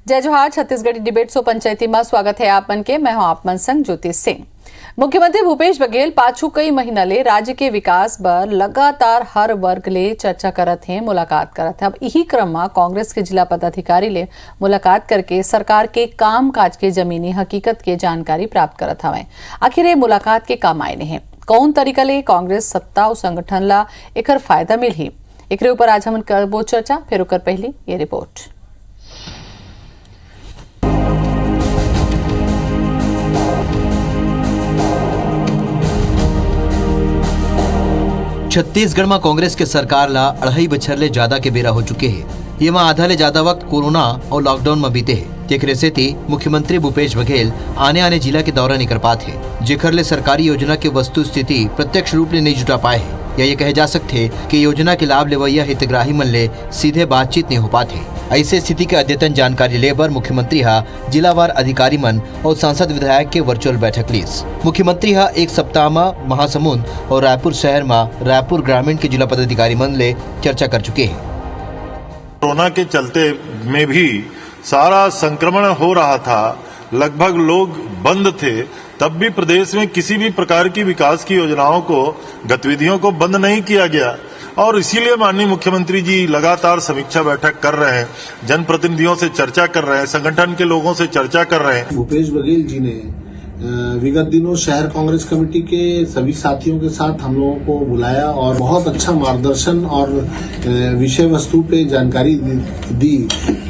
जय जोहार। Chhattisgarhi debate show पंचायती में स्वागत है आप मन के। मैं हूं आप मन संग ज्योति सिंह। मुख्यमंत्री भूपेश बघेल पाछू कई महीना ले राज्य के विकास बर लगातार हर वर्ग ले चर्चा करत हैं, मुलाकात करत हैं। अब यही क्रम में कांग्रेस के जिला पदाधिकारी ले मुलाकात करके सरकार के काम काज के जमीनी हकीकत के जानकारी प्राप्त करत हवें। आखिर ये मुलाकात के काम आए हैं, कौन तरीका ले कांग्रेस सत्ता और संगठन ला एकर फायदा मिलही, एकरे ऊपर आज हम करबो चर्चा। फिर ओकर पहली ये रिपोर्ट। छत्तीसगढ़ में कांग्रेस के सरकार ला 2.5 बछर ले ज्यादा के बेरा हो चुके हैं। ये में आधा ले ज्यादा वक्त कोरोना और लॉकडाउन में बीते है। जेकरे सेती मुख्यमंत्री भूपेश बघेल आने जिला के दौरा नहीं कर पाते है, जेकर ले सरकारी योजना के वस्तु स्थिति प्रत्यक्ष रूप ले नहीं जुटा पाए है। या ये कहे जा सकते कि योजना के लाभ लेवैया हितग्राही मन ले सीधे बातचीत नहीं हो पाते। ऐसे स्थिति के अद्यतन जानकारी लेबर मुख्यमंत्री हा जिलावार अधिकारी मन और सांसद विधायक के वर्चुअल बैठक लीस। मुख्यमंत्री हा एक सप्ताह में महासमुंद और रायपुर शहर में रायपुर ग्रामीण के जिला पदाधिकारी मन ले चर्चा कर चुके हैं। कोरोना के चलते में भी सारा संक्रमण हो रहा था, लगभग लोग बंद थे, तब भी प्रदेश में किसी भी प्रकार की विकास की योजनाओं को, गतिविधियों को बंद नहीं किया गया। और इसीलिए माननीय मुख्यमंत्री जी लगातार समीक्षा बैठक कर रहे हैं, जनप्रतिनिधियों से चर्चा कर रहे हैं, संगठन के लोगों से चर्चा कर रहे हैं। भूपेश बघेल जी ने विगत दिनों शहर कांग्रेस कमेटी के सभी साथियों के साथ हम लोगों को बुलाया और बहुत अच्छा मार्गदर्शन और विषय वस्तु पे जानकारी दी।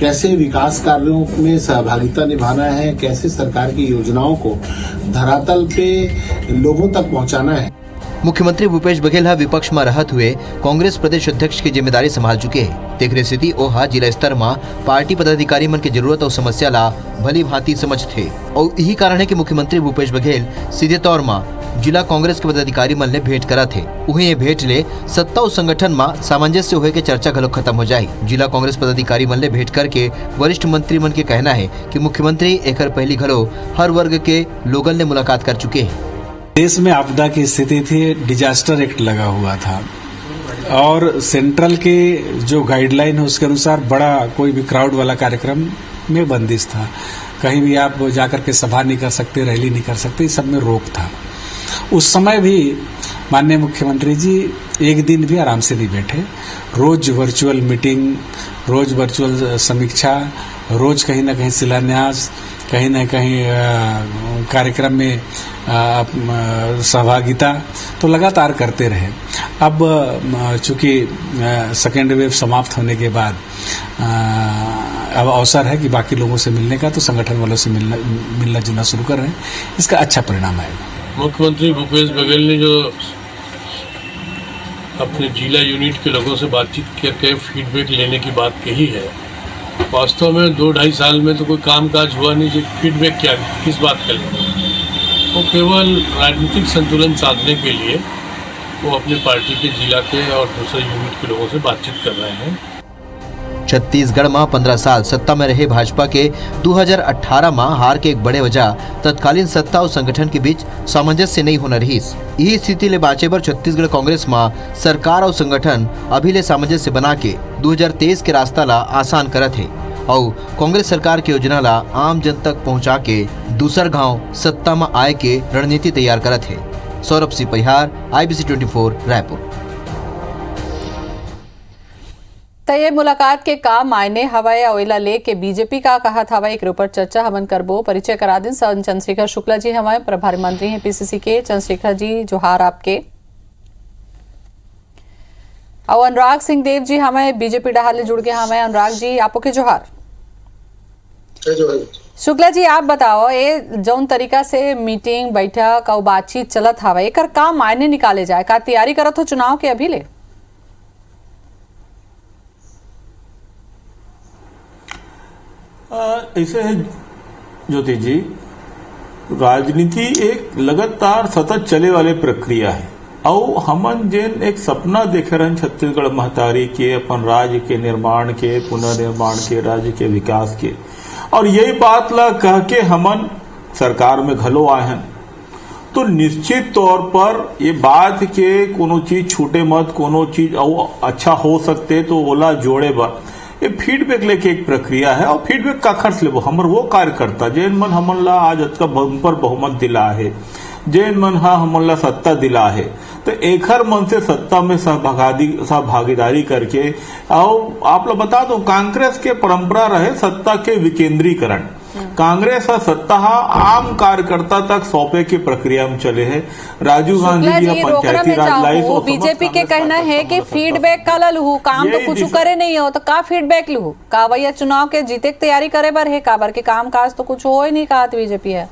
कैसे विकास कार्यों में सहभागिता निभाना है, कैसे सरकार की योजनाओं को धरातल पे लोगों तक पहुंचाना है। मुख्यमंत्री भूपेश बघेल विपक्ष में रहत हुए कांग्रेस प्रदेश अध्यक्ष की जिम्मेदारी संभाल चुके हैं। तेकरे स्थिति ओहा जिला स्तर में पार्टी पदाधिकारी मन के जरूरत और समस्या ला भली भांति समझते और यही कारण है कि मुख्यमंत्री भूपेश बघेल सीधे तौर में जिला कांग्रेस के पदाधिकारी मन ले भेंट करा थे। उन्हें ये भेंट ले सत्ता और संगठन में सामंजस्य होए के चर्चा घलो खत्म हो जाये। जिला कांग्रेस पदाधिकारी मन ले भेंट करके वरिष्ठ मंत्री मन के कहना है कि मुख्यमंत्री एकर पहली घलो हर वर्ग के लोगन ले मुलाकात कर चुके हैं। देश में आपदा की स्थिति थी, डिजास्टर एक्ट लगा हुआ था और सेंट्रल के जो गाइडलाइन है उसके अनुसार बड़ा कोई भी क्राउड वाला कार्यक्रम में बंदिश था। कहीं भी आप जाकर के सभा नहीं कर सकते, रैली नहीं कर सकते, सब में रोक था। उस समय भी माननीय मुख्यमंत्री जी एक दिन भी आराम से नहीं बैठे। रोज वर्चुअल मीटिंग, रोज वर्चुअल समीक्षा, रोज कहीं ना कहीं शिलान्यास, कहीं न कहीं कार्यक्रम में सहभागिता तो लगातार करते रहे। अब चूंकि सेकेंड वेव समाप्त होने के बाद अब अवसर है कि बाकी लोगों से मिलने का, तो संगठन वालों से मिलना जुलना शुरू कर रहे हैं। इसका अच्छा परिणाम आएगा। मुख्यमंत्री भूपेश बघेल ने जो अपने जिला यूनिट के लोगों से बातचीत करके फीडबैक लेने की बात कही है, वास्तव में 2-2.5 साल में तो कोई काम काज हुआ नहीं। फीडबैक क्या, किस बात का लेना? वो केवल राजनीतिक संतुलन साधने के लिए वो अपनी पार्टी के जिला के और दूसरे यूनिट के लोगों से बातचीत कर रहे हैं। छत्तीसगढ़ में 15 साल सत्ता में रहे भाजपा के 2018 में हार के एक बड़े वजह तत्कालीन सत्ता और संगठन के बीच सामंजस्य नहीं होना रही। यही स्थिति ले बाचे पर छत्तीसगढ़ कांग्रेस में सरकार और संगठन अभी ले सामंजस्य बना के 2023 के रास्ता ला आसान करत है और कांग्रेस सरकार की योजना ला आम जन तक पहुंचा के दूसर गांव सत्ता में आए के रणनीति तैयार करत है। सौरभ सिंह परिहार, IBC 24 रायपुर। तो ये मुलाकात के काम मायने हवाई ओइला ले के बीजेपी का कहा था, एक ऊपर चर्चा हमन करबो। परिचय करा दिन चंद्रशेखर शुक्ला जी हमारे प्रभारी मंत्री हैं PCC के। चंद्रशेखर जी जोहार आपके। और अनुराग सिंह देव जी हमें बीजेपी डहाल जुड़ के हमें। अनुराग जी आपो के जोहार। शुक्ला जी आप बताओ, ये जौन तरीका से मीटिंग बैठक और बातचीत चलत हवा, एकर काम मायने निकाले जाए, का तैयारी करत हो चुनाव के अभी ले? ऐसे है ज्योति जी, राजनीति एक लगातार सतत चले वाले प्रक्रिया है और हमन जेन एक सपना देखे रहन छत्तीसगढ़ महतारी के, अपन राज्य के निर्माण के, पुनर्निर्माण के, राज्य के विकास के, और यही बात ला कह के हमन सरकार में घलो आए हैं। तो निश्चित तौर पर ये बात के कोनो चीज छूटे मत, कोनो चीज और अच्छा हो सकते तो ओला जोड़े बर ये फीडबैक लेके एक प्रक्रिया है और फीडबैक का खर्च लेबो हमर वो कार्यकर्ता जेन मन हमन ला आज अतका पर बहुमत दिला है, जेन मन हमन ला सत्ता दिला है, तो एखर मन से सत्ता में सहभागीदारी करके। और आप लोग बता दो, कांग्रेस के परंपरा रहे सत्ता के विकेंद्रीकरण। कांग्रेस का सत्ता आम कार्यकर्ता तक सौंपे की प्रक्रिया में चले हैं। राजीव गांधी जी का पंचायती राज लाई तो बीजेपी के कहना है कि फीडबैक का लू काम तो कुछ करे नहीं हो तो का फीडबैक लू का भैया चुनाव के जीते की तैयारी करे बर है काबर के काम काज तो कुछ हो ही नहीं कहा बीजेपी है।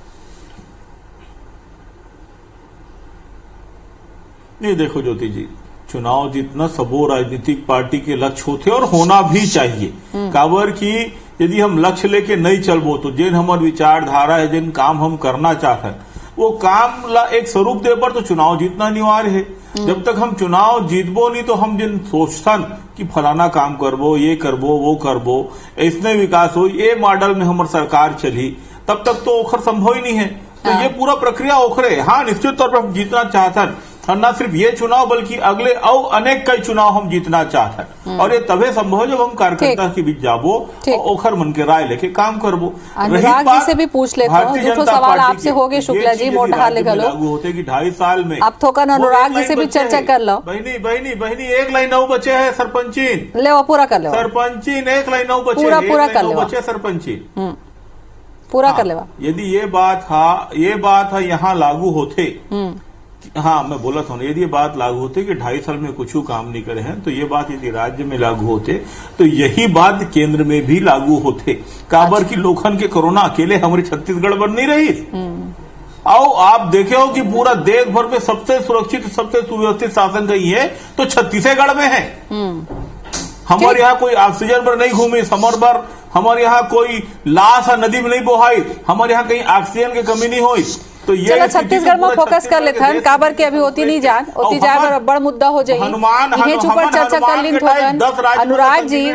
नहीं देखो ज्योति जी, चुनाव जीतना सबो राजनीतिक पार्टी के लक्ष्य होते और होना भी चाहिए। काबर की यदि हम लक्ष्य लेके नहीं चलबो तो जेन हमार विचारधारा है, जिन काम हम करना चाहते हैं वो काम ला एक स्वरूप दे पर तो चुनाव जीतना अनिवार्य है। जब तक हम चुनाव जीतबो नहीं तो हम जिन सोचतन कि फलाना काम करबो, ये करबो, वो करबो, इसने विकास हो, ये मॉडल में हमार सरकार चली, तब तक तो ओखर संभव ही नहीं है। तो ये पूरा प्रक्रिया ओखरे। हाँ, निश्चित तौर पर हम जीतना चाहते हैं और न सिर्फ ये चुनाव बल्कि अगले और अनेक कई चुनाव हम जीतना चाहते हैं और ये तभी संभव है जब हम कार्यकर्ता के बीच जाबो और ओखर मन के राय लेके काम करबो। अनुराग जी से भी पूछ लेता हूँ, जो सवाल आपसे हो गए शुक्ला जी मोट हाल लागू होते कि 2.5 साल में अब थोकन अनुराग जी से भी चर्चा कर लो। बहनी 1 लाइन 9 बचे है सरपंचीन, ले वो पूरा कर ले। सरपंचीन 1 लाइन 9 बचे, पूरा कर ले बचे सरपंचीन पूरा कर लेवा। यदि ये बात है यहाँ लागू होते, हाँ मैं बोला था यदि ये बात लागू होते कि 2.5 साल में कुछ काम नहीं करे हैं तो ये बात यदि राज्य में लागू होते तो यही बात केंद्र में भी लागू होते। काबर की लोखन के कोरोना अकेले हमारे छत्तीसगढ़ पर नहीं रही। आओ आप देखे हो कि पूरा देश भर में सबसे सुरक्षित सबसे सुव्यवस्थित शासन कहीं है तो छत्तीसगढ़ में है। हमारे यहाँ कोई ऑक्सीजन पर नहीं घूमी, समर पर हमारे यहाँ कोई लाश नदी में नहीं बोहाई, हमारे यहाँ कहीं ऑक्सीजन की कमी नहीं हुई। तो ये चलो छत्तीसगढ़ में फोकस कर लेते हैं, काबर के अभी होती नहीं जान होती जाए बड़ मुद्दा हो जाएगी। ये ऊपर चर्चा कर ली थोड़ा। अनुराग जी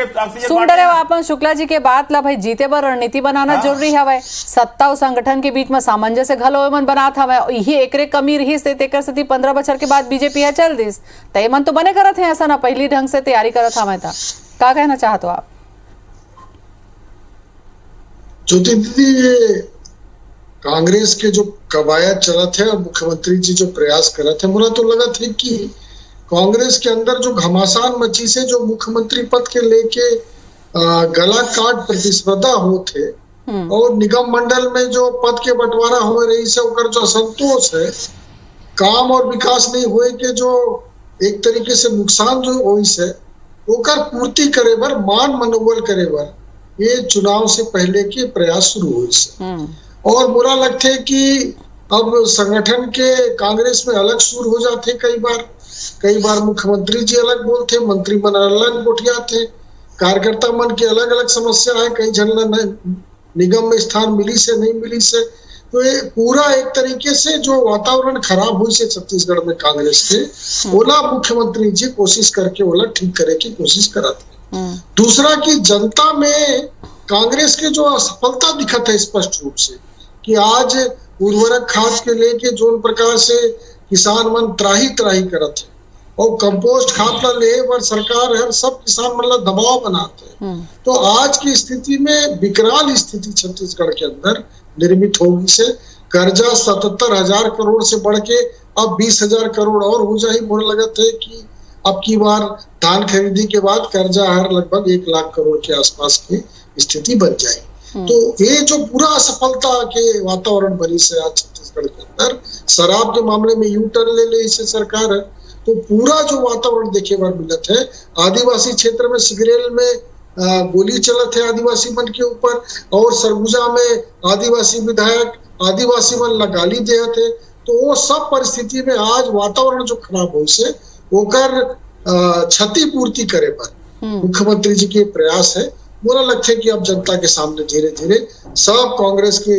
सुन रहे हो आप शुक्ला जी के बात ला भाई जीते बर रणनीति बनाना जरूरी है। सत्ता और संगठन के बीच में सामंजस्य घलो मन बनात हवे, यही एकरे कमी रही से तेकर सती 15 बछर के बाद बीजेपी है चल दिस तय मन तो बने करत है ऐसा ना पहली ढंग से तैयारी करत हमें था। का कहना चाहते हो आप? ज्योति दीदी, कांग्रेस के जो कवायद चला थे और मुख्यमंत्री जी जो प्रयास कर रहे थे, मुझे तो लगा था कि कांग्रेस के अंदर जो घमासान मची से जो मुख्यमंत्री पद के लेके गला काट प्रतिस्पर्धा हो थे और निगम मंडल में जो पद के बंटवारा हो रही से उकर जो असंतोष है, काम और विकास नहीं हुए के जो एक तरीके से नुकसान जो हुई से ओकर पूर्ति करे बर, मान मनोबल करे बर ये चुनाव से पहले के प्रयास शुरू हुई से। और बुरा लगते कि अब संगठन के कांग्रेस में अलग सुर हो जाते, कई बार मुख्यमंत्री जी अलग बोलते, मंत्री मन अलग बोटियाते, कार्यकर्ता मन की अलग अलग समस्या है, कई जन निगम में स्थान मिली से नहीं मिली से। तो ये पूरा एक तरीके से जो वातावरण खराब हुई से छत्तीसगढ़ में कांग्रेस के, ओला मुख्यमंत्री जी कोशिश करके ओला ठीक करे की कोशिश करते। दूसरा कि जनता में कांग्रेस के जो असफलता दिखत है स्पष्ट रूप से कि आज उर्वरक खाद के लेके जो प्रकार से किसान मन त्राही करत है और कंपोस्ट खाद ला ले पर सरकार है सब किसान मतलब दबाव बनाते हैं। तो आज की स्थिति में विकराल स्थिति छत्तीसगढ़ के अंदर निर्मित होगी से कर्जा 77,000 करोड़ से बढ़ के अब 20,000 करोड़ और हो जाए। मुझे लगता है कि अब की बार धान खरीदी के बाद कर्जा हर लगभग 1 लाख करोड़ के आसपास की स्थिति बन जाए। तो ये जो पूरा असफलता के वातावरण बनी से आज छत्तीसगढ़ के अंदर, शराब के मामले में यू टर्न ले ले इसे सरकार है, तो पूरा जो वातावरण देखे बार मिलत है। आदिवासी क्षेत्र में सिगरेल में गोली चलत है आदिवासी मन के ऊपर, और सरगुजा में आदिवासी विधायक आदिवासी मन गाली दे थे। तो वो सब परिस्थिति में आज वातावरण जो खराब हो से ओकर क्षतिपूर्ति करे पर मुख्यमंत्री जी के प्रयास है। मुझे लगता है कि अब जनता के सामने धीरे धीरे सब कांग्रेस के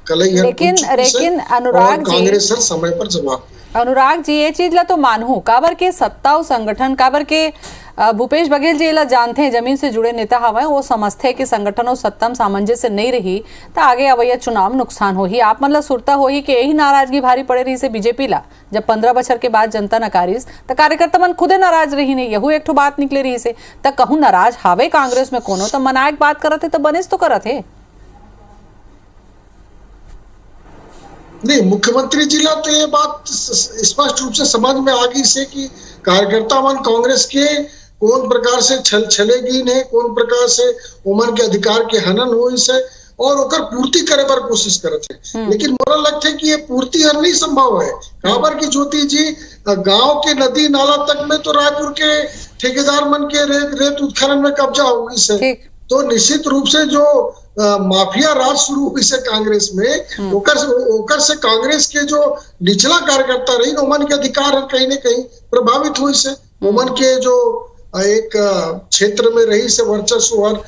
कलई, लेकिन अनुराग जी कांग्रेस सर समय पर जवाब। अनुराग जी ये चीज ला तो मानू काबर के सत्ता और संगठन काबर के भूपेश बघेल जी ला जानते हैं, जमीन से जुड़े नेता हवा वो समझते हैं कि संगठनों सत्तम सामंजस्य नहीं रही तो आगे अवैया चुनाव नुकसान हो ही। आप मतलब सुरता हो ही कि यही नाराजगी भारी पड़े रही से बीजेपी ला जब 15 बछर के बाद जनता नकारीस तो कार्यकर्ता मन खुदे नाराज रही नहीं, यहू एक ठो बात निकले रही से तो कहूँ नाराज हावे कांग्रेस में कोनो तो मनायक बात करत है तो बनेस तो करत है। नहीं, मुख्यमंत्री जी ला तो ये बात स्पष्ट रूप से समझ में आ गई से कि कार्यकर्ता मन कांग्रेस के कौन प्रकार से छलेगी ने, कौन प्रकार से उमन के अधिकार के हनन हो से और ओकर पूर्ति करे पर कोशिश करते हैं। लेकिन मोरा लगता है कि ये पूर्ति हर नहीं संभव है। खबर की ज्योति जी गांव के नदी नाला तक में तो रायपुर के ठेकेदार मन के रेत उत्खनन में कब्जा होगी से, तो निश्चित रूप से जो माफिया राज शुरू हुई से कांग्रेस में ओकर से कांग्रेस के जो निचला कार्यकर्ता रही उमन के अधिकार कहीं न कहीं प्रभावित हुई से, उमन के जो एक क्षेत्र में रही से वर्चस्व और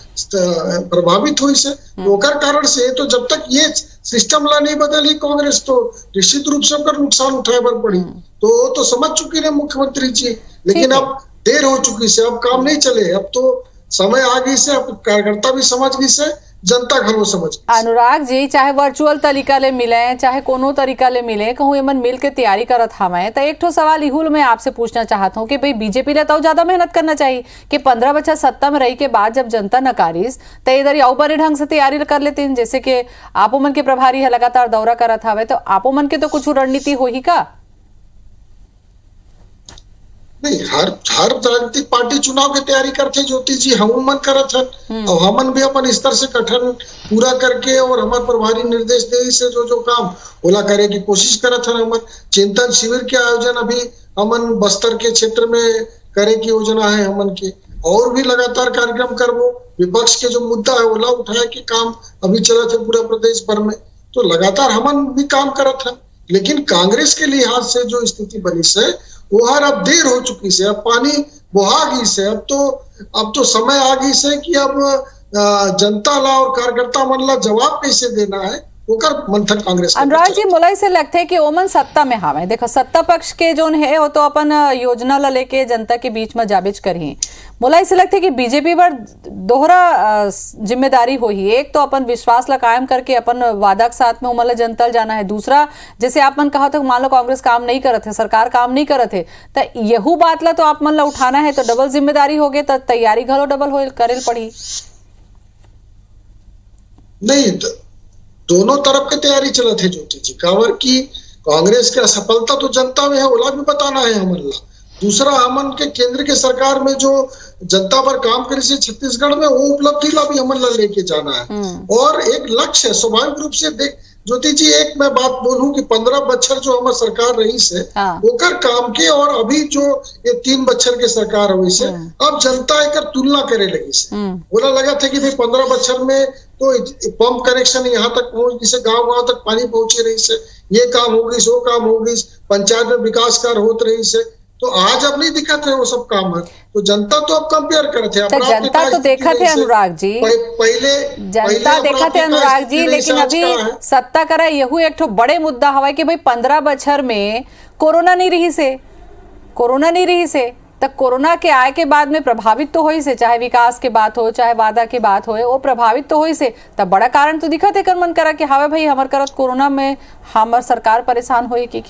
प्रभावित हुई से ओकर कारण से तो जब तक ये सिस्टम ला नहीं बदली कांग्रेस तो निश्चित रूप से ओकर नुकसान उठाए बर पड़ी। तो समझ चुकी है मुख्यमंत्री जी, लेकिन अब देर हो चुकी से, अब काम नहीं चले, अब तो समय आ गई से, अब कार्यकर्ता भी समझ गई से, जनता घरो समझ। अनुराग जी चाहे वर्चुअल तरीका ले मिले चाहे कोनो तरीका ले मिले कहूँ एमन मिल के तैयारी करत हमें तो एक ठो सवाल इहुल मैं आपसे पूछना चाहता हूँ कि भाई बीजेपी ले तो ज्यादा मेहनत करना चाहिए कि 15 बच्चा सत्ता में रही के बाद जब जनता नकारीस तो इधर या ऊपर ढंग से तैयारी कर लेते हैं, जैसे कि आपो मन के प्रभारी है लगातार दौरा करत हवे तो आपो मन के तो कुछ रणनीति हो ही का? नहीं, हर राजनीतिक पार्टी चुनाव की तैयारी करते ज्योति जी, हम मन करत हन और हमन भी अपन स्तर से गठन पूरा करके और हमारे प्रभारी निर्देश दे से जो काम ओला करे की कोशिश करत हन। हमन चिंतन शिविर के आयोजन अभी हमन बस्तर के क्षेत्र में करे की योजना है हमन के, और भी लगातार कार्यक्रम करबो। विपक्ष के जो मुद्दा है ओला उठाए के काम अभी चलत है पूरा प्रदेश भर में, तो लगातार हमन भी काम करत हन। लेकिन कांग्रेस के लिहाज से जो स्थिति बनी से वो हर अब देर हो चुकी से, अब पानी बुहा गई से, अब तो समय आ गई से कि अब जनता ला और कार्यकर्ता मन ला जवाब कैसे देना है ओकर मंथन कांग्रेस। अनुराग जी मुलाई से लगता है कि ओमन सत्ता में हावे, देखो सत्ता पक्ष के जो है वो तो अपन योजना ला लेके जनता के बीच में जाबिज करी, मुलाई से लगता है कि बीजेपी पर दोहरा जिम्मेदारी हो ही, एक तो अपन विश्वास ला कायम करके अपन वादा के साथ में उमला जनता जाना है, दूसरा जैसे आप मन कहा तो मान लो कांग्रेस काम नहीं करत है, सरकार काम नहीं करत है तो यहू बात ला तो आप मन ला उठाना है तो डबल जिम्मेदारी हो गई तो तैयारी घलो डबल हो करेल पड़ी। नहीं, दोनों तरफ की तैयारी चलत है ज्योति जी, कावर की कांग्रेस की असफलता तो जनता में है ओला भी बताना है हमन ला, दूसरा हमन के केंद्र के सरकार में जो जनता पर काम करी से छत्तीसगढ़ में वो उपलब्धि ला भी हमन ला लेके जाना है और एक लक्ष्य है स्वाभाविक रूप से। देख ज्योति जी, एक मैं बात बोलूं कि 15 बच्चर जो हमारे सरकार रही से ओकर काम के और अभी जो ये 3 बच्चर के सरकार हुई से अब जनता एक तुलना करे लगी से, बोला लगा था कि भाई 15 बच्चर में तो पंप कनेक्शन यहाँ तक पहुंच गई से, गांव तक पानी पहुंचे रही से, ये काम हो गई, वो काम हो गई, पंचायत में विकास कार्य होते रही से, तो आज अब नहीं दिक्कत है वो सब काम है, तो जनता तो अब कंपेयर करते हैं। तो जनता तो देखा थे अनुराग जी, पहले जनता देखा थे अनुराग जी, लेकिन अभी सत्ता करा यहू एक ठो बड़े मुद्दा हवा कि भाई 15 बछर में कोरोना नहीं रही से तो कोरोना के आए के बाद में प्रभावित तो हो ही से, चाहे विकास के बात हो चाहे वादा के बात हो वो प्रभावित तो हो ही से, तब बड़ा कारण तो दिखा थे कर मन करा कि हावे भाई हमार करत कोरोना में हमार सरकार परेशान होई की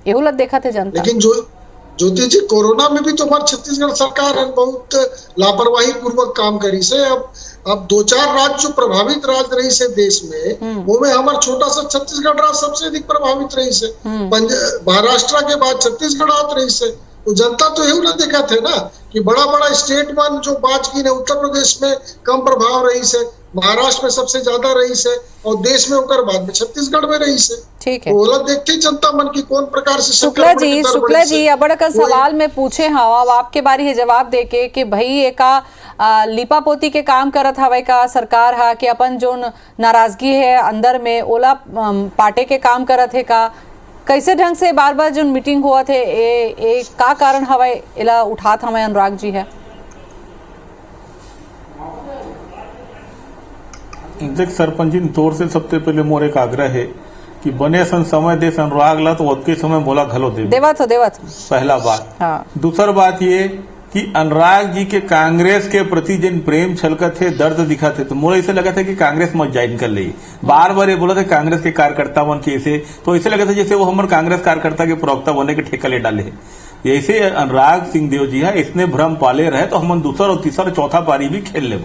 यहू लग देखा थे जनता। लेकिन ज्योति जी, कोरोना में भी तो हमारी छत्तीसगढ़ सरकार है बहुत लापरवाही पूर्वक काम करी से, अब 2-4 राज्य जो प्रभावित राज्य रही से देश में वो में हमारा छोटा सा छत्तीसगढ़ राज्य सबसे अधिक प्रभावित रही से, महाराष्ट्र के बाद छत्तीसगढ़ आत रही से, तो जनता तो यही ना देखा थे ना कि बड़ा स्टेट वन जो बाजगी ने उत्तर प्रदेश में कम प्रभाव रही से, महाराष्ट्र में सबसे ज्यादा रही से और देश में होकर बाद में छत्तीसगढ़ में रही से। ठीक है, वो देखते जनता मन की कौन प्रकार से। शुक्ला जी अब का सवाल में पूछे हाँ, अब आपके बारी है जवाब देके कि भाई एका लिपा पोती के काम करत हवे का सरकार हा कि अपन जो नाराजगी है अंदर में ओला पाटे के काम करत है का, कैसे ढंग से बार बार जो मीटिंग हुआ थे ए का कारण हवे एला उठात हमें अनुराग जी है? देख सरपंच जी तौर से सबसे पहले मोर एक आग्रह है कि बने सन समय दे अनुराग ला तो ओतके समय बोला घलो देवा तो पहला बात। हाँ। दूसरा बात ये कि अनुराग जी के कांग्रेस के प्रति जिन प्रेम छलकत थे, दर्द दिखा थे, तो मुझे ऐसे लगा था कि कांग्रेस मत ज्वाइन कर ली। बार बार ये बोला था कांग्रेस के कार्यकर्ता बन के ऐसे, तो ऐसे लगा था जैसे वो हमारे कांग्रेस कार्यकर्ता के प्रवक्ता बनने के ठेका ले डाले है। जैसे अनुराग सिंह देव जी है, इसने भ्रम पाले रहे तो हम दूसरा और तीसरा और चौथा पारी भी खेल ले।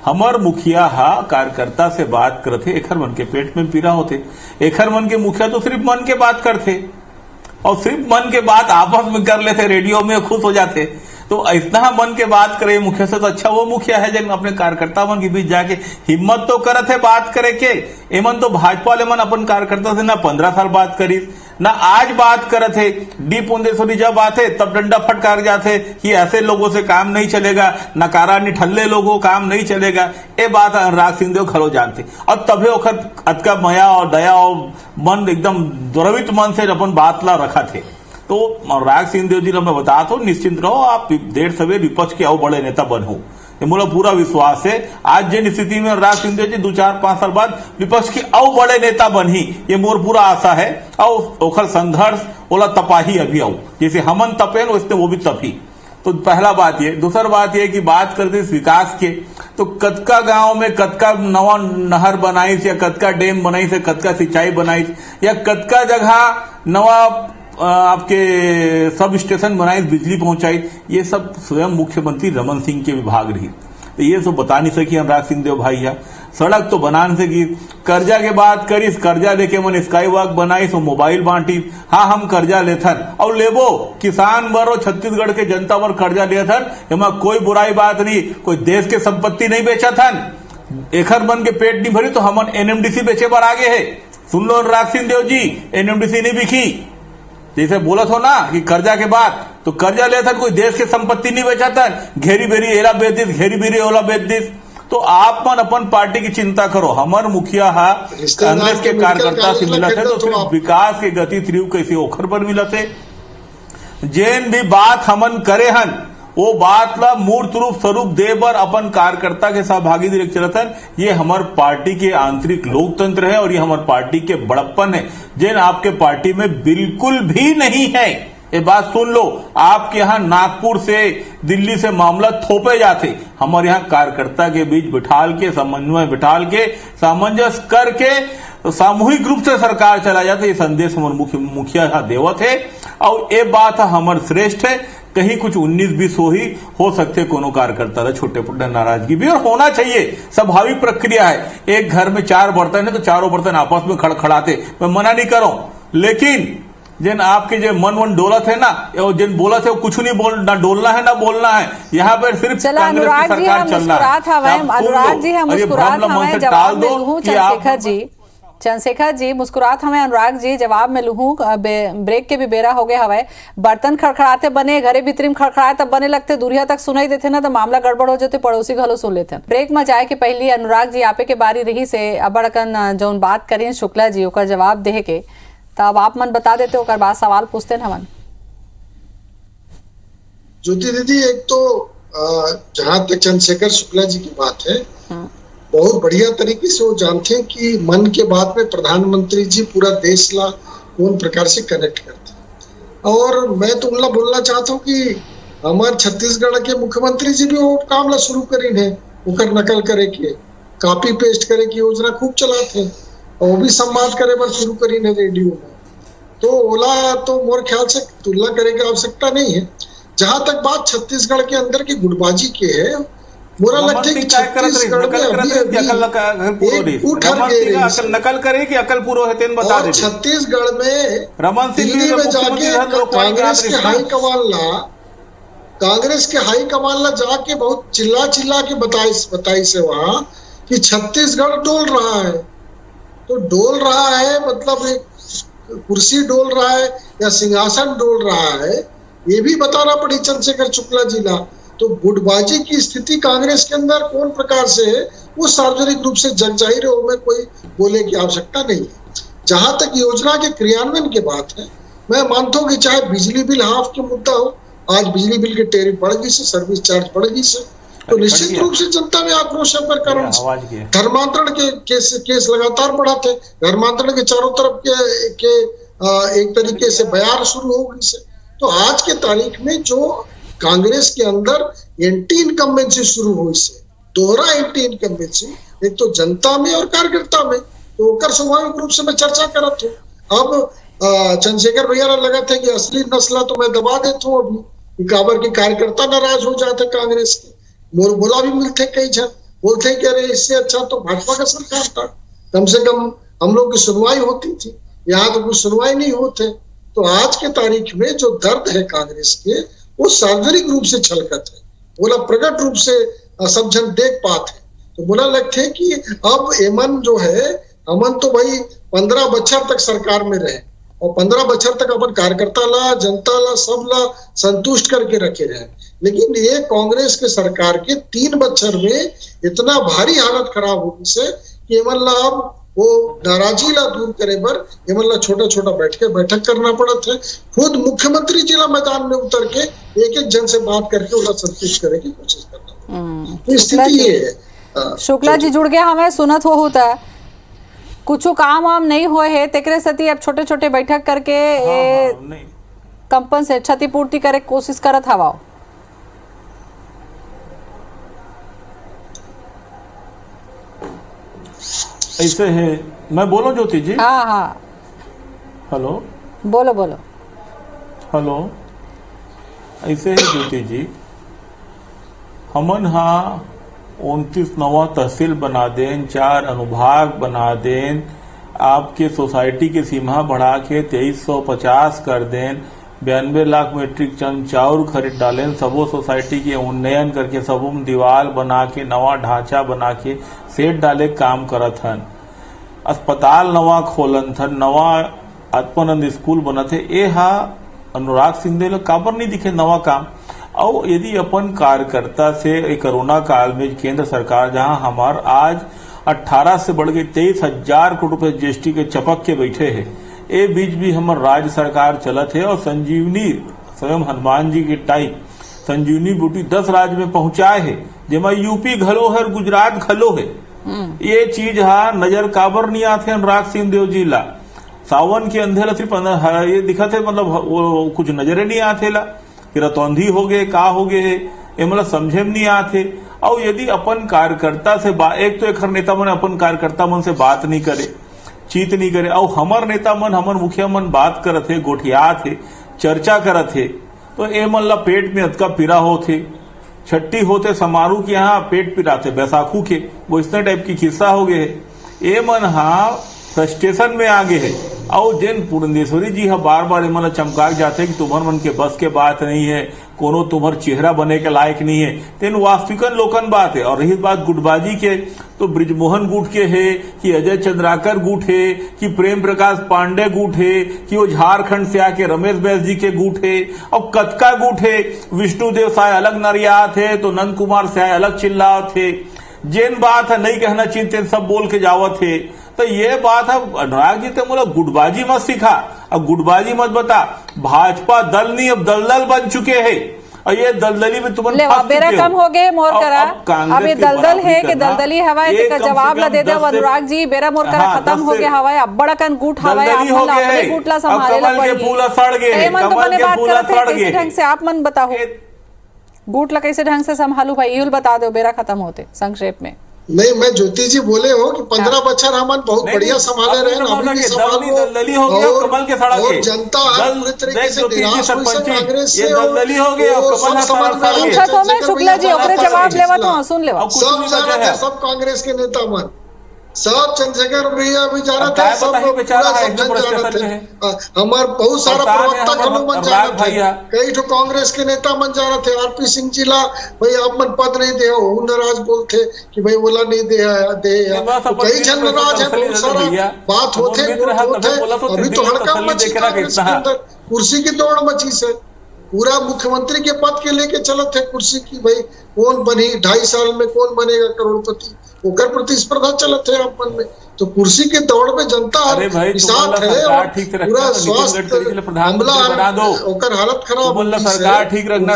हमार मुखिया कार्यकर्ता से बात करते, एखर मन के पेट में पीड़ा होते। एखर मन के मुखिया तो सिर्फ मन के बात करते और सिर्फ मन के बात आपस में कर लेते, रेडियो में खुश हो जाते। तो इतना मन के बात करे मुखिया से, तो अच्छा वो मुखिया है जिन अपने कार्यकर्ता मन के बीच जाके हिम्मत तो करत है बात करे के। एमन तो भाजपा वाले मन अपन कार्यकर्ता से ना 15 साल बात करी, ना आज बात करत है। डी पुंदेश्वरी जब आते तब डंडा फटकार जाते कि ऐसे लोगों से काम नहीं चलेगा, नकारा निठल्ले लोगों काम नहीं चलेगा। ये बात अनुराग सिंह देव खरो जानते और तभी ओखर अतका मया और दया और मन एकदम द्रवित मन से अपन बात ला रखा थे। तो अनुराग सिंह देव जी ने मैं बता तो निश्चिंत रहो, आप देर सवेर विपक्ष के आओ बड़े नेता बनो, ये मोला पूरा विश्वास है। आज जिन स्थिति में अनुराग सिंह देव जी 2-4-5 साल बाद विपक्ष के आओ बड़े नेता बनी, ये मोर पूरा आशा है। और ओखर संघर्ष ओला तपाही अभी आओ, जैसे हमन तपे वैसे वो भी तपी। तो पहला बात ये। दूसरा बात ये कि बात करते विकास के, तो कतका गांव में कतका नवा नहर बनाई या कतका डैम बनाई से, कतका सिंचाई बनाई या कतका जगह नवा आपके सब स्टेशन बनाई, बिजली पहुंचाई, ये सब स्वयं मुख्यमंत्री रमन सिंह के विभाग रही। तो ये सब बता नहीं सकी अनुराग सिंह देव भाई है। सड़क तो बना नहीं सकी। कर्जा के बात करीस, कर्जा लेके मन स्काई वॉक बनाई, सो मोबाइल बांटी। हाँ हम कर्जा लेथन और लेबो किसान बर और छत्तीसगढ़ के जनता बर कर्जा लेथन, एमा कोई बुराई बात नहीं। कोई देश के संपत्ति नहीं बेचा थन, एखर मन के पेट नहीं भरी तो हमन एनएमडीसी बेचे पर आगे है। सुन लो अनुराग सिंह देव जी, एनएमडीसी नहीं बिकी। जैसे बोलत हो ना कि कर्जा के बाद, तो कर्जा लेता कोई देश के संपत्ति नहीं बेचा था, घेरी बेरी एला बेच दिस, घेरी बेरी ओला बेच दिस। तो आप मन अपन पार्टी की चिंता करो। हमार मुखिया कांग्रेस के कार्यकर्ता से मिला थे तो सिर्फ विकास के गति त्रिव कैसे ओखर पर मिला थे। जेन भी बात हमन करे हन वो बात ला मूर्त रूप स्वरूप दे बर अपन कार्यकर्ता के सहभागी दिले चलत हन। ये हमार पार्टी के आंतरिक लोकतंत्र है और ये हमार पार्टी के बड़प्पन है, जिन आपके पार्टी में बिल्कुल भी नहीं है। ये बात सुन लो, आपके यहाँ नागपुर से दिल्ली से मामला थोपे जाते, हमारे यहाँ कार्यकर्ता के बीच बिठाल के समन्वय बिठाल के सामंजस्य करके सामूहिक रूप से सरकार चला जाता। ये संदेश हमारे मुखिया यहाँ देवत है और ये बात हमारे श्रेष्ठ है। कहीं कुछ 19-20 हो सकते कोनो कार्यकर्ता छोटे पुट्टे नाराजगी भी और होना चाहिए, स्वाभाविक प्रक्रिया है। एक घर में 4 बर्तन है तो चारों बर्तन आपस में खड़खड़ाते, मैं मना नहीं करो, लेकिन जिन आपके जो मन डोलत है ना, जिन बोलत है वो कुछ नहीं ना डोलना है ना बोलना है। यहाँ पर सिर्फ कांग्रेस की सरकार चलना है। अनुराग जी हम मुस्कुरात हमें जवाब में लूहू चंद्रशेखर जी मुस्कुरात हमें अनुराग जी जवाब में लूहू ब्रेक के भी बेरा हो गए हवे। बर्तन खड़खड़ाते बने, घरे भीतरी में खड़खड़ाए तब बने लगते, दूरिया तक सुनाई देते ना तो मामला गड़बड़ हो जाते, पड़ोसी घलो सुन लेते। ब्रेक में जाए के पहले अनुराग जी आपे के बारी रही से अबड़कन जो बात करी शुक्ला जी ओकर जवाब दे के, तब आप मन बता देते ओकर बाद सवाल पूछते हमन। ज्योति दीदी, एक तो जहां तक चंद्रशेखर शुक्ला जी की बात है, बहुत बढ़िया तरीके से वो जानते हैं कि मन के बात में प्रधानमंत्री जी पूरा देश ला कौन प्रकार से कनेक्ट करते हैं। और मैं तो उनला बोलना चाहता हूँ कि हमारे छत्तीसगढ़ के मुख्यमंत्री जी भी वो काम ला शुरू करी है, उकर नकल करे के, कॉपी पेस्ट करे की योजना खूब चलाते हैं और वो भी संवाद करे पर शुरू करी है रेडियो में। तो ओला तो मोर ख्याल से तुलना करे की आवश्यकता नहीं है। जहां तक बात छत्तीसगढ़ के अंदर की गुटबाजी की है, मोरा लगता है कि छत्तीसगढ़ में नकल करे कि अकल पूरो है तेन बता दे। छत्तीसगढ़ में दिल्ली में जाके कांग्रेस के हाई कमान ला जाके बहुत चिल्ला के बताई से वहां कि छत्तीसगढ़ डोल रहा है। तो डोल रहा है मतलब एक कुर्सी डोल रहा है या सिंहासन डोल रहा है, ये भी बताना पड़ी चंद्रशेखर शुक्ला जी ला। तो गुटबाजी की स्थिति कांग्रेस के अंदर कौन प्रकार से है वो सार्वजनिक रूप से जग जाहिर है, में कोई बोले की आवश्यकता नहीं है। जहां तक योजना के क्रियान्वयन की बात है, मैं मानता हूँ कि चाहे बिजली बिल हाफ के मुद्दा हो, आज बिजली बिल की टैरिफ बढ़ गई से, सर्विस चार्ज बढ़ गई से, तो निश्चित रूप से जनता में आक्रोश है। पर कारण धर्मांतरण के केस लगातार बढ़ाते, धर्मांतरण के चारों तरफ के एक तरीके से बयार शुरू हो गई से। तो आज के तारीख में जो कांग्रेस के अंदर एंटी इनकम्बेंसी शुरू हुई से, दोहरा एंटी इनकम्बेंसी, एक तो जनता में और कार्यकर्ता में, तो ओकर स्वाभाविक रूप से मैं चर्चा करत हूँ। अब चंद्रशेखर भैया लगा थे कि असली नस्ला तो मैं दबा देता हूँ अभी, काबर के कार्यकर्ता नाराज हो जाते कांग्रेस के, बोला भी मिलते कई जन बोलते कि अरे इससे अच्छा तो भाजपा का सरकार था, कम से कम हम लोग की सुनवाई होती थी, यहाँ तो कुछ सुनवाई नहीं होते। तो आज के तारीख में जो दर्द है कांग्रेस के, वो सार्वजनिक रूप से छलकत है, बोला प्रकट रूप से सब जन देख पाते। तो बोला लगते कि अब एमन जो है, अमन तो भाई 15 बच्चर तक सरकार में रहे और 15 बच्चर तक अपन कार्यकर्ता ला, जनता ला, सब ला संतुष्ट करके रखे रहे, लेकिन ये कांग्रेस के सरकार के 3 बच्चर में इतना भारी हालत खराब होने से कि एमन ला अब वो नाराजी ला दूर करे बर एमन ला छोटा छोटा बैठक करना पड़ा था। खुद मुख्यमंत्री जिला मैदान में उतर के एक एक जन से बात करके उन्हें संतुष्ट करे की कोशिश करना पड़ा। स्थिति ये है। शुक्ला जी जुड़ गया, हमें सुनत हो होता कुछ काम वाम नहीं हुए है, तेकरे सती अब छोटे छोटे बैठक करके कंपन से क्षतिपूर्ति करे कोशिश करत हवा। ऐसे है, मैं बोलो ज्योति जी? हाँ हाँ हेलो, बोलो हेलो। ऐसे है ज्योति जी, हमन हाँ 29 नवा तहसील बना दें, 4 अनुभाग बना दें, आपके सोसाइटी की सीमा बढ़ा के 2350 कर दें, 92 लाख मीट्रिक टन चाउर खरीद डालें, सबो सोसाइटी के उन्नयन करके सबो में दीवार बना के नवा ढांचा बना के सेट डाले काम करत हन, अस्पताल नवा खोलन थन, नवा आत्मानंद स्कूल बनत है। ये हा अनुराग सिंह लोग काबर नहीं दिखे नवा काम। और यदि अपन कार्यकर्ता से कोरोना काल में केंद्र सरकार जहां हमार आज 18 से बढ़ के 23,000 करोड़ रुपए जीएसटी के चपक के बैठे हैं, ए बीच भी हमार राज्य सरकार चलत है और संजीवनी स्वयं हनुमान जी के टाइम संजीवनी बूटी 10 राज्य में पहुंचाए है, जेमा यूपी घलो है, गुजरात घलो है। ये चीज हा नजर काबर नहीं आते अनुराग सिंह देव जी ला, सावन के अंधेला सिर्फ ये दिखा थे, मतलब वो कुछ नजरे नहीं आते ला, रतौंधी हो गए का हो गए है, ये मतलब समझे में नहीं आते। और यदि अपन कार्यकर्ता से एक तो एक नेता मन अपन कार्यकर्ता मन से बात नहीं करे, चीत नहीं करे, और हमार नेता मन हमार मुखिया मन बात करत है, गोठिया थे, चर्चा करत है, तो ए मन ला पेट में अतका पीड़ा होते, छट्टी होते समारोह के यहाँ पेट पिराते, बैसाखू के वो इस टाइप की किस्सा हो गए है। ए मन हाँ फ्रस्ट्रेशन में आगे है। और जैन पुरंदेश्वरी जी हा बार बार मन चमका जाते कि तुम्हार मन के बस के बात नहीं है, कोनो तुम्हार चेहरा बने के लायक नहीं है, तेन वास्तविकन लोकन बात है। और रही बात गुटबाजी के, तो ब्रिजमोहन गुट के है कि अजय चंद्राकर गुट है कि प्रेम प्रकाश पांडे गुट है कि वो झारखंड से आके रमेश बैस जी के गुट है, और कतका गुट है, विष्णुदेव साय अलग नरियात है तो नंद कुमार साय अलग चिल्लात है, जैन बात है नहीं कहना चिंतन सब बोल के जावत है। तो ये बात है अनुराग जी, तो बोला गुटबाजी मत सिखा, अब गुटबाजी मत बता, भाजपा दल नहीं अब दलदल बन चुके हैं, और ये दलदली में तुम बेरा कम हो गए मोर करा, अब ये दलदल है कि दलदली हवाए का जवाब ला दे दे अनुराग जी, बेरा मोर करा खत्म हो गया हवाए, अब बड़कन गुट हवाए, आप मन अपने गुट ला संभाले ला पड़ी, मन तो बने बात करते हैं कैसे ढंग से, आप मन बताओ गुट ला कैसे ढंग से संभालू भाई, यूल बता दो बेरा खत्म होते संक्षेप में। नहीं, मैं ज्योति जी बोले हो कि 15 बच्चर हमन बहुत बढ़िया संभाले रहे, अभी भी संभालो, और जनता हर पूरी तरीके से निराश हुई से कांग्रेस से, और सब समझ में शुक्ला जी ओकरे जवाब लेवत हो, सुन लेवा, सब जाना थे, सब कांग्रेस के नेता मन, सब चंद्रशेखर भैया भी जाना था, सब जाना थे, हमारे बहुत सारा प्रवक्ता खलो मन जाना थे, कई तो कांग्रेस के नेता मन जाना थे, आरपी सिंह जी ला भाई आप मन पद नहीं दे, वो नाराज बोलते कि भाई बोला नहीं दे, कई जन नाराज है, बहुत सारा बात होते, अभी तो हड़कंप मची कांग्रेस के अंदर, कुर्सी की दौड़ मची से, पूरा मुख्यमंत्री के पद के लेके चलत थे कुर्सी की, भाई कौन बनी 2.5 साल में कौन बनेगा करोड़पति, ओकर प्रतिस्पर्धा चलत है अपन में, तो कुर्सी के दौड़ में जनता साथ है, और पूरा स्वास्थ्य मामला ओकर हालत खराब, सरकार ठीक रखना,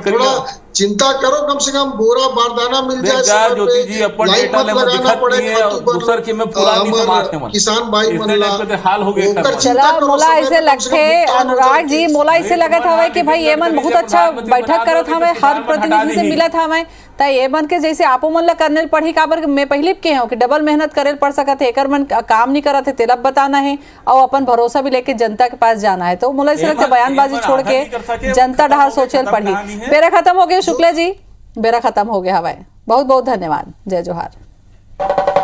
थोड़ा चिंता करो, कम से कम बोरा बारदाना मिल जाए समय ज्योति पे, जी अपन लाइन डेटा मत ले लगाना दिखत पड़े नहीं है और खातू पर, दूसर के में पूरा नहीं समाज के मन किसान भाई इतने मन ला टाइप के हाल हो गए ओकर खैर। चिंता चला करो, मोला समय ऐसे पे कम से कम लगथे भुगतान हो अनुराग जाए। जी, मोला ऐसे लगत हवे कि भाई ये मन बहुत अच्छा बैठक करत हवे, हर प्रतिनिधि से मिलत हवे, त ये मन के जैसे आपो मन ला करने पढ़ी काबर मैं पहले के हूं कि डबल मेहनत करे पड़ सकत है, एकर मन काम नहीं करत है तेला बताना है और अपन भरोसा भी लेके जनता के पास जाना है। तो मोला ऐसे लगता बयानबाजी छोड़ के जनता डहा सोचल पढ़ी। बेरा खत्म हो गया शुक्ला जी, बेरा खत्म हो गया हवाए। बहुत बहुत धन्यवाद। जय जोहार।